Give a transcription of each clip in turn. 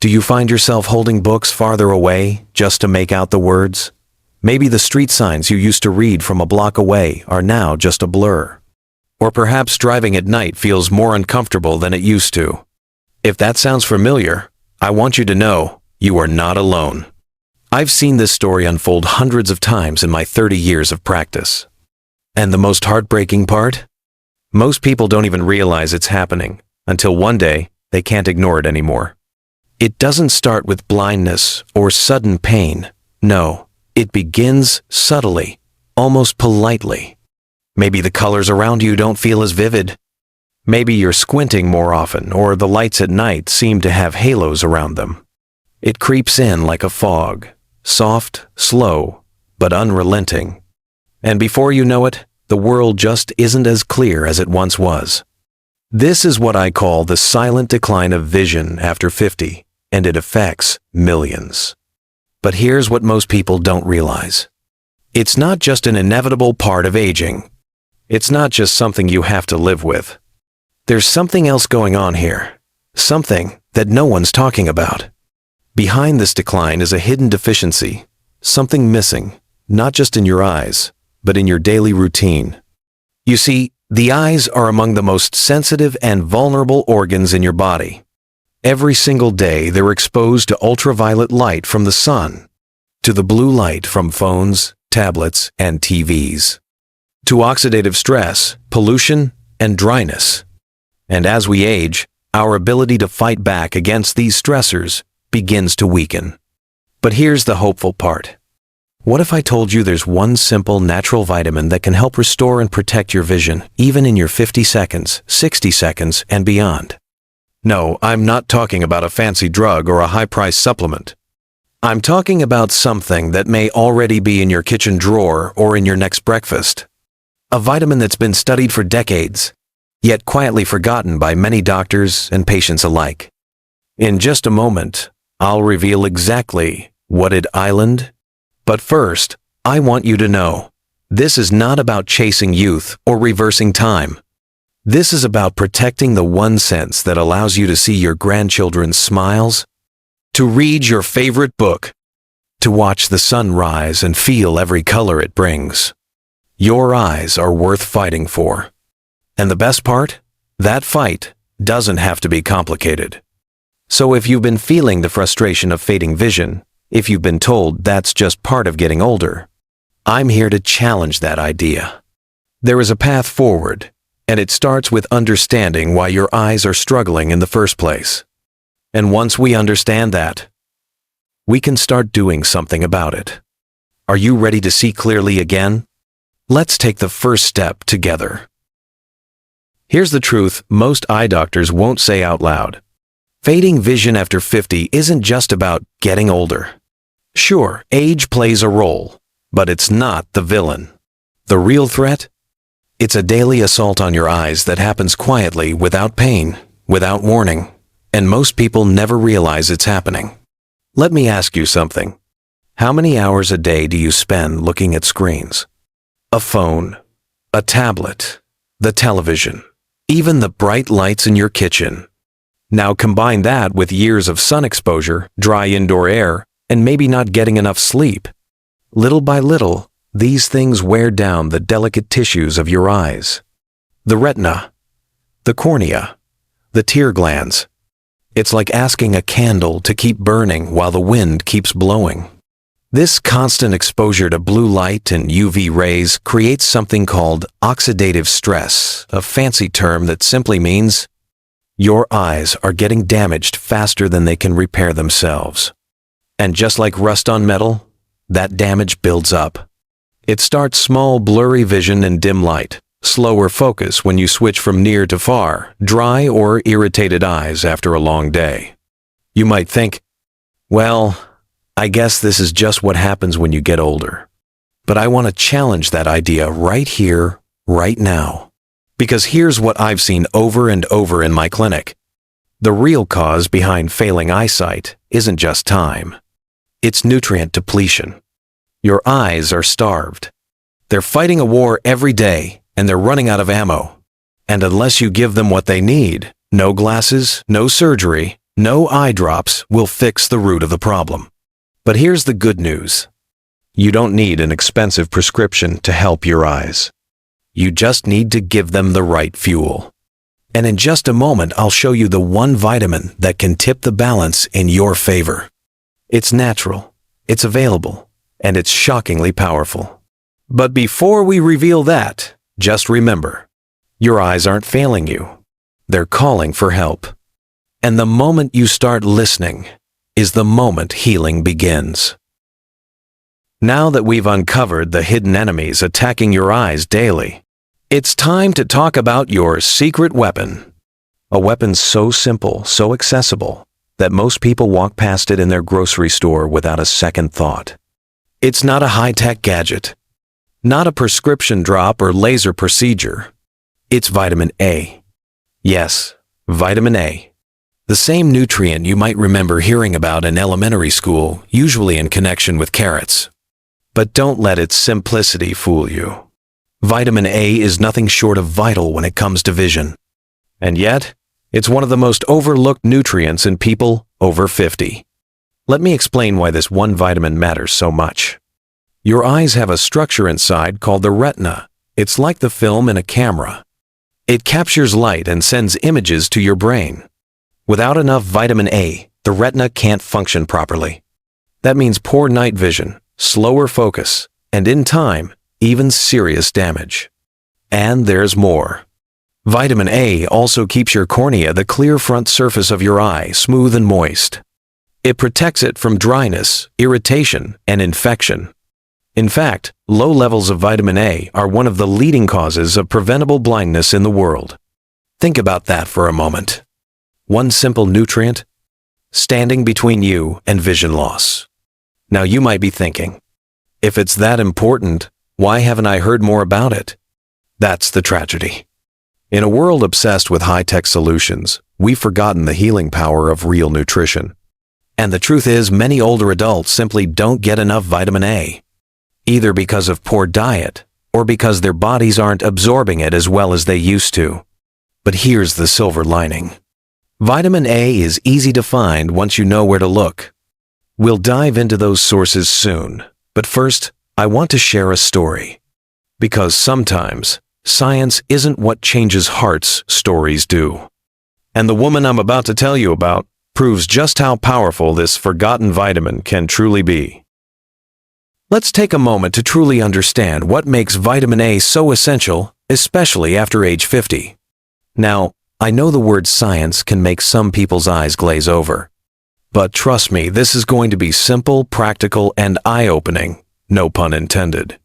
Do you find yourself holding books farther away just to make out the words? Maybe the street signs you used to read from a block away are now just a blur. Or perhaps driving at night feels more uncomfortable than it used to. If that sounds familiar, I want you to know you are not alone. I've seen this story unfold hundreds of times in my 30 years of practice. And the most heartbreaking part? Most people don't even realize it's happening until one day they can't ignore it anymore. It doesn't start with blindness or sudden pain. No, it begins subtly, almost politely. Maybe the colors around you don't feel as vivid. Maybe you're squinting more often, or the lights at night seem to have halos around them. It creeps in like a fog, soft, slow, but unrelenting. And before you know it, the world just isn't as clear as it once was. This is what I call the silent decline of vision after 50, and it affects millions. But here's what most people don't realize. It's not just an inevitable part of aging. It's not just something you have to live with. There's something else going on here, something that no one's talking about. Behind this decline is a hidden deficiency, something missing, not just in your eyes, but in your daily routine. You see, the eyes are among the most sensitive and vulnerable organs in your body. Every single day they're exposed to ultraviolet light from the sun, to the blue light from phones, tablets, and TVs, to oxidative stress, pollution, and dryness. And as we age, our ability to fight back against these stressors begins to weaken. But here's the hopeful part. What if I told you there's one simple natural vitamin that can help restore and protect your vision, even in your 50 seconds, 60 seconds, and beyond? No, I'm not talking about a fancy drug or a high-priced supplement. I'm talking about something that may already be in your kitchen drawer or in your next breakfast. A vitamin that's been studied for decades, yet quietly forgotten by many doctors and patients alike. In just a moment, I'll reveal exactly what it island. But first, I want you to know, this is not about chasing youth or reversing time. This is about protecting the one sense that allows you to see your grandchildren's smiles, to read your favorite book, to watch the sun rise and feel every color it brings. Your eyes are worth fighting for. And the best part? That fight doesn't have to be complicated. So if you've been feeling the frustration of fading vision, if you've been told that's just part of getting older, I'm here to challenge that idea. There is a path forward, and it starts with understanding why your eyes are struggling in the first place. And once we understand that, we can start doing something about it. Are you ready to see clearly again? Let's take the first step together. Here's the truth most eye doctors won't say out loud. Fading vision after 50 isn't just about getting older. Sure, age plays a role, but it's not the villain. The real threat? It's a daily assault on your eyes that happens quietly, without pain, without warning, and most people never realize it's happening. Let me ask you something. How many hours a day do you spend looking at screens? A phone, a tablet, the television, even the bright lights in your kitchen. Now combine that with years of sun exposure, dry indoor air, and maybe not getting enough sleep. Little by little, these things wear down the delicate tissues of your eyes. The retina, the cornea, the tear glands. It's like asking a candle to keep burning while the wind keeps blowing. This constant exposure to blue light and UV rays creates something called oxidative stress, a fancy term that simply means your eyes are getting damaged faster than they can repair themselves. And just like rust on metal, that damage builds up. It starts small, blurry vision and dim light, slower focus when you switch from near to far, dry or irritated eyes after a long day. You might think, well, I guess this is just what happens when you get older. But I want to challenge that idea right here, right now. Because here's what I've seen over and over in my clinic. The real cause behind failing eyesight isn't just time. It's nutrient depletion. Your eyes are starved. They're fighting a war every day, and they're running out of ammo. And unless you give them what they need, no glasses, no surgery, No eye drops will fix the root of the problem. But here's the good news. You don't need an expensive prescription to help your eyes. You just need to give them the right fuel. And in just a moment, I'll show you the one vitamin that can tip the balance in your favor. It's natural, it's available, and it's shockingly powerful. But before we reveal that, just remember, your eyes aren't failing you. They're calling for help. And the moment you start listening is the moment healing begins. Now that we've uncovered the hidden enemies attacking your eyes daily, it's time to talk about your secret weapon. A weapon so simple, so accessible, that most people walk past it in their grocery store without a second thought. It's not a high-tech gadget, not a prescription drop or laser procedure. It's vitamin A. Yes, vitamin A. The same nutrient you might remember hearing about in elementary school, usually in connection with carrots. But don't let its simplicity fool you. Vitamin A is nothing short of vital when it comes to vision. And yet, it's one of the most overlooked nutrients in people over 50. Let me explain why this one vitamin matters so much. Your eyes have a structure inside called the retina. It's like the film in a camera. It captures light and sends images to your brain. Without enough vitamin A, the retina can't function properly. That means poor night vision, slower focus, and in time, even serious damage. And there's more. Vitamin A also keeps your cornea, the clear front surface of your eye, smooth and moist. It protects it from dryness, irritation, and infection. In fact, low levels of vitamin A are one of the leading causes of preventable blindness in the world. Think about that for a moment. One simple nutrient, standing between you and vision loss. Now you might be thinking, if it's that important, why haven't I heard more about it? That's the tragedy. In a world obsessed with high-tech solutions, we've forgotten the healing power of real nutrition. And the truth is, many older adults simply don't get enough vitamin A, either because of poor diet or because their bodies aren't absorbing it as well as they used to. But here's the silver lining. Vitamin A is easy to find once you know where to look. We'll dive into those sources soon, but first, I want to share a story. Because sometimes, science isn't what changes hearts, stories do. And the woman I'm about to tell you about proves just how powerful this forgotten vitamin can truly be. Let's take a moment to truly understand what makes vitamin A so essential, especially after age 50. Now, I know the word science can make some people's eyes glaze over. But trust me, this is going to be simple, practical, and eye-opening, no pun intended.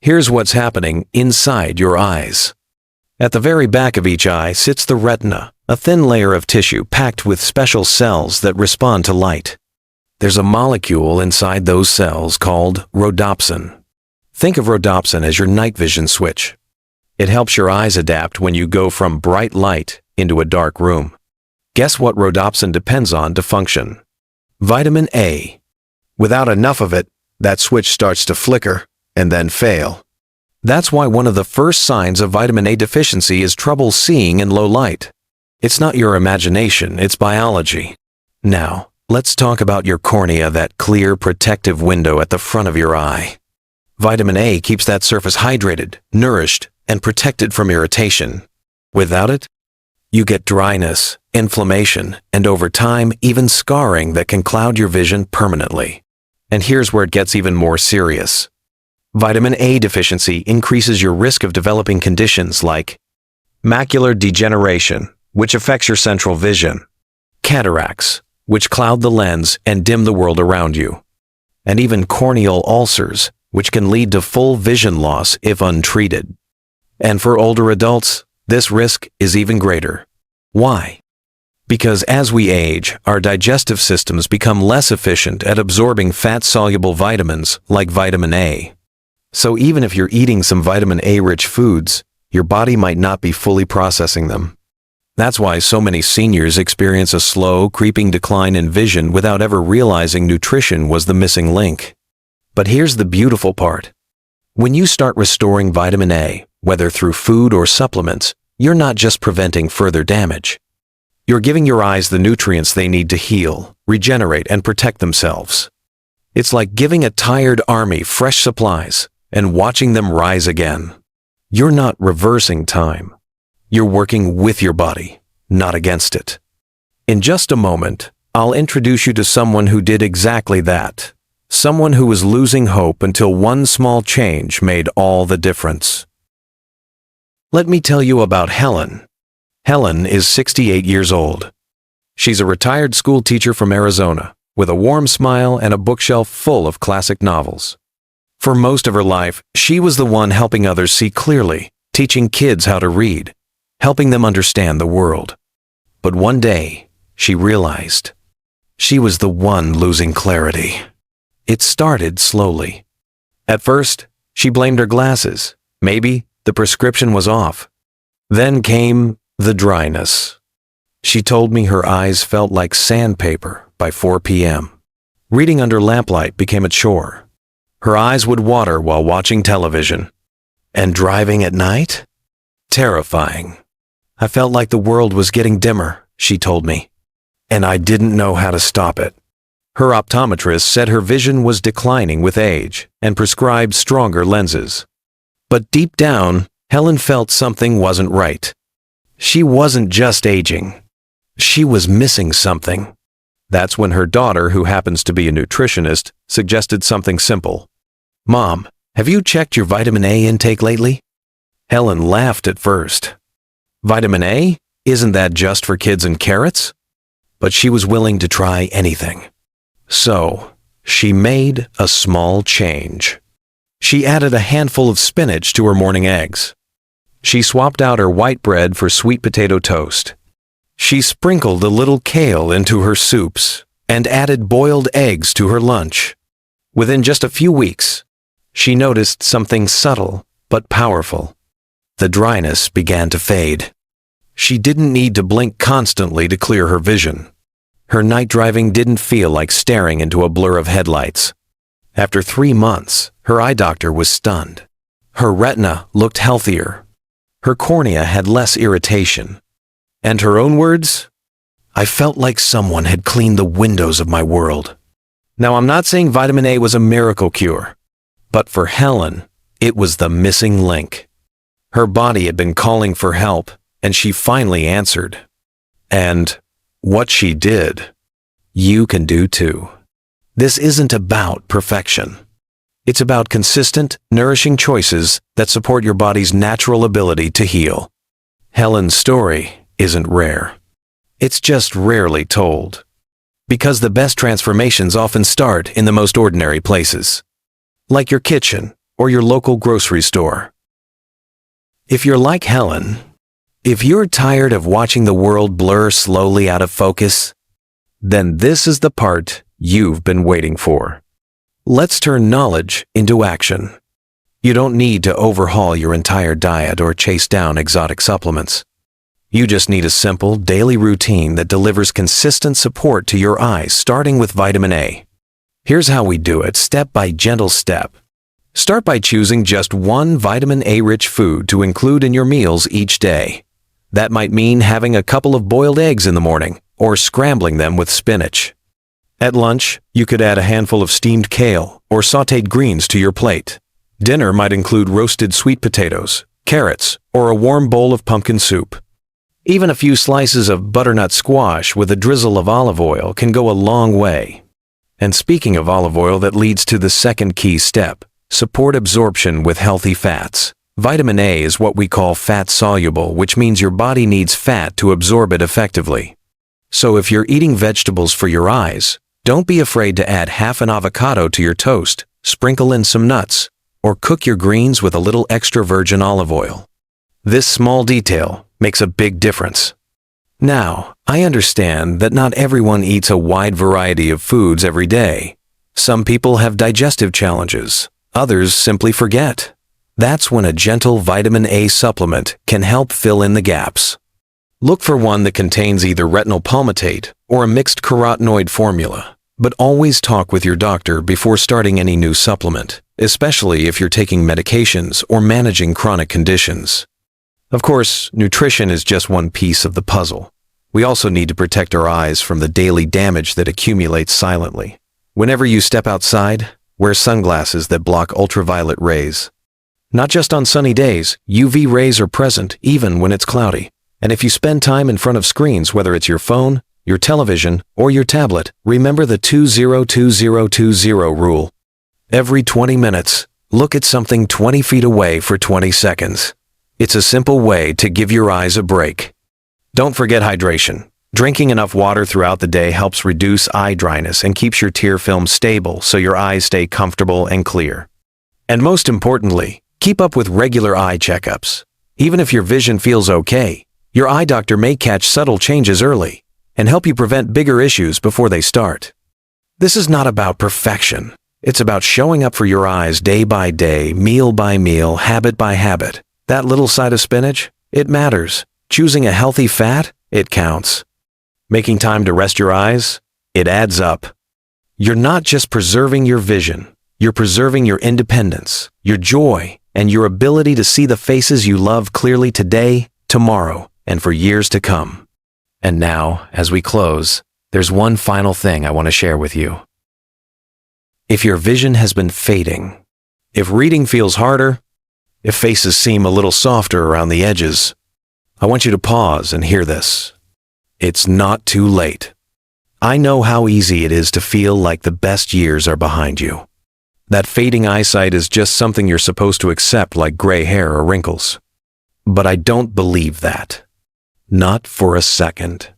Here's what's happening inside your eyes. At the very back of each eye sits the retina, a thin layer of tissue packed with special cells that respond to light. There's a molecule inside those cells called rhodopsin. Think of rhodopsin as your night vision switch. It helps your eyes adapt when you go from bright light into a dark room. Guess what rhodopsin depends on to function? Vitamin A. Without enough of it, that switch starts to flicker and then fail. That's why one of the first signs of vitamin A deficiency is trouble seeing in low light. It's not your imagination, it's biology. Now, let's talk about your cornea, that clear, protective window at the front of your eye. Vitamin A keeps that surface hydrated, nourished, and protected from irritation. Without it, you get dryness, inflammation, and over time, even scarring that can cloud your vision permanently. And here's where it gets even more serious. Vitamin A deficiency increases your risk of developing conditions like macular degeneration, which affects your central vision, cataracts, which cloud the lens and dim the world around you, and even corneal ulcers, which can lead to full vision loss if untreated. And for older adults, this risk is even greater. Why? Because as we age, our digestive systems become less efficient at absorbing fat-soluble vitamins like vitamin A. So even if you're eating some vitamin A-rich foods, your body might not be fully processing them. That's why so many seniors experience a slow, creeping decline in vision without ever realizing nutrition was the missing link. But here's the beautiful part. When you start restoring vitamin A, whether through food or supplements, you're not just preventing further damage. You're giving your eyes the nutrients they need to heal, regenerate, and protect themselves. It's like giving a tired army fresh supplies and watching them rise again. You're not reversing time. You're working with your body, not against it. In just a moment, I'll introduce you to someone who did exactly that. Someone who was losing hope until one small change made all the difference. Let me tell you about Helen. Helen is 68 years old. She's a retired school teacher from Arizona, with a warm smile and a bookshelf full of classic novels. For most of her life, she was the one helping others see clearly, teaching kids how to read, helping them understand the world. But one day, she realized she was the one losing clarity. It started slowly. At first, she blamed her glasses. Maybe the prescription was off. Then came the dryness. She told me her eyes felt like sandpaper by 4 p.m. Reading under lamplight became a chore. Her eyes would water while watching television. And driving at night? Terrifying. I felt like the world was getting dimmer, she told me. And I didn't know how to stop it. Her optometrist said her vision was declining with age and prescribed stronger lenses. But deep down, Helen felt something wasn't right. She wasn't just aging. She was missing something. That's when her daughter, who happens to be a nutritionist, suggested something simple. "Mom, have you checked your vitamin A intake lately?" Helen laughed at first. Vitamin A? Isn't that just for kids and carrots? But she was willing to try anything. So, she made a small change. She added a handful of spinach to her morning eggs. She swapped out her white bread for sweet potato toast. She sprinkled a little kale into her soups and added boiled eggs to her lunch. Within just a few weeks, she noticed something subtle but powerful. The dryness began to fade. She didn't need to blink constantly to clear her vision. Her night driving didn't feel like staring into a blur of headlights. After 3 months, her eye doctor was stunned. Her retina looked healthier. Her cornea had less irritation. And her own words? "I felt like someone had cleaned the windows of my world." Now, I'm not saying vitamin A was a miracle cure, but for Helen, it was the missing link. Her body had been calling for help, and she finally answered. And what she did, you can do too. This isn't about perfection. It's about consistent, nourishing choices that support your body's natural ability to heal. Helen's story isn't rare. It's just rarely told. Because the best transformations often start in the most ordinary places, like your kitchen or your local grocery store. If you're like Helen, if you're tired of watching the world blur slowly out of focus, then this is the part you've been waiting for. Let's turn knowledge into action. You don't need to overhaul your entire diet or chase down exotic supplements. You just need a simple daily routine that delivers consistent support to your eyes, starting with vitamin A. Here's how we do it, step by gentle step. Start by choosing just one vitamin A-rich food to include in your meals each day. That might mean having a couple of boiled eggs in the morning or scrambling them with spinach. At lunch, you could add a handful of steamed kale or sautéed greens to your plate. Dinner might include roasted sweet potatoes, carrots, or a warm bowl of pumpkin soup. Even a few slices of butternut squash with a drizzle of olive oil can go a long way. And speaking of olive oil, that leads to the second key step: support absorption with healthy fats. Vitamin A is what we call fat-soluble, which means your body needs fat to absorb it effectively. So if you're eating vegetables for your eyes, don't be afraid to add half an avocado to your toast, sprinkle in some nuts, or cook your greens with a little extra virgin olive oil. This small detail makes a big difference. Now, I understand that not everyone eats a wide variety of foods every day. Some people have digestive challenges, others simply forget. That's when a gentle vitamin A supplement can help fill in the gaps. Look for one that contains either retinal palmitate or a mixed carotenoid formula, but always talk with your doctor before starting any new supplement, especially if you're taking medications or managing chronic conditions. Of course, nutrition is just one piece of the puzzle. We also need to protect our eyes from the daily damage that accumulates silently. Whenever you step outside, wear sunglasses that block ultraviolet rays. Not just on sunny days, UV rays are present even when it's cloudy. And if you spend time in front of screens, whether it's your phone, your television, or your tablet, remember the 20-20-20 rule. Every 20 minutes, look at something 20 feet away for 20 seconds. It's a simple way to give your eyes a break. Don't forget hydration. Drinking enough water throughout the day helps reduce eye dryness and keeps your tear film stable so your eyes stay comfortable and clear. And most importantly, keep up with regular eye checkups. Even if your vision feels okay, your eye doctor may catch subtle changes early and help you prevent bigger issues before they start. This is not about perfection. It's about showing up for your eyes day by day, meal by meal, habit by habit. That little side of spinach, it matters. Choosing a healthy fat, it counts. Making time to rest your eyes, it adds up. You're not just preserving your vision, you're preserving your independence, your joy, and your ability to see the faces you love clearly today, tomorrow, and for years to come. And now, as we close, there's one final thing I want to share with you. If your vision has been fading, if reading feels harder, if faces seem a little softer around the edges, I want you to pause and hear this. It's not too late. I know how easy it is to feel like the best years are behind you. That fading eyesight is just something you're supposed to accept like gray hair or wrinkles. But I don't believe that. Not for a second.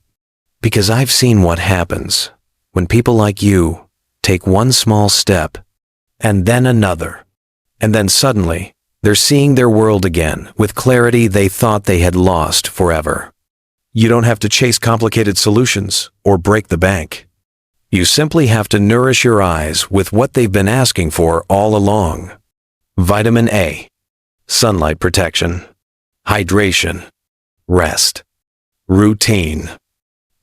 Because I've seen what happens when people like you take one small step and then another, and then suddenly they're seeing their world again with clarity they thought they had lost forever. You don't have to chase complicated solutions or break the bank. You simply have to nourish your eyes with what they've been asking for all along. Vitamin A, sunlight protection, hydration, rest, routine.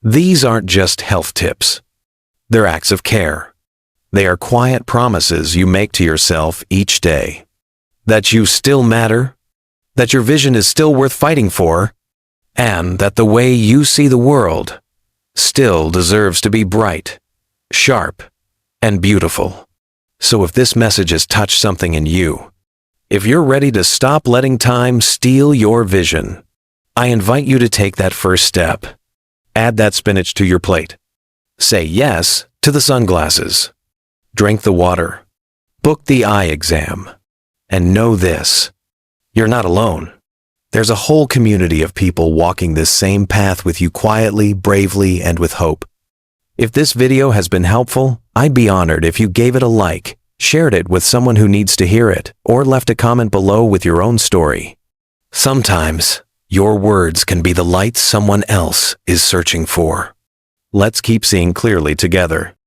These aren't just health tips. They're acts of care. They are quiet promises you make to yourself each day. That you still matter, that your vision is still worth fighting for, and that the way you see the world still deserves to be bright, sharp, and beautiful. So if this message has touched something in you, if you're ready to stop letting time steal your vision, I invite you to take that first step. Add that spinach to your plate. Say yes to the sunglasses. Drink the water. Book the eye exam. And know this, you're not alone. There's a whole community of people walking this same path with you quietly, bravely, and with hope. If this video has been helpful, I'd be honored if you gave it a like, shared it with someone who needs to hear it, or left a comment below with your own story. Sometimes, your words can be the light someone else is searching for. Let's keep seeing clearly together.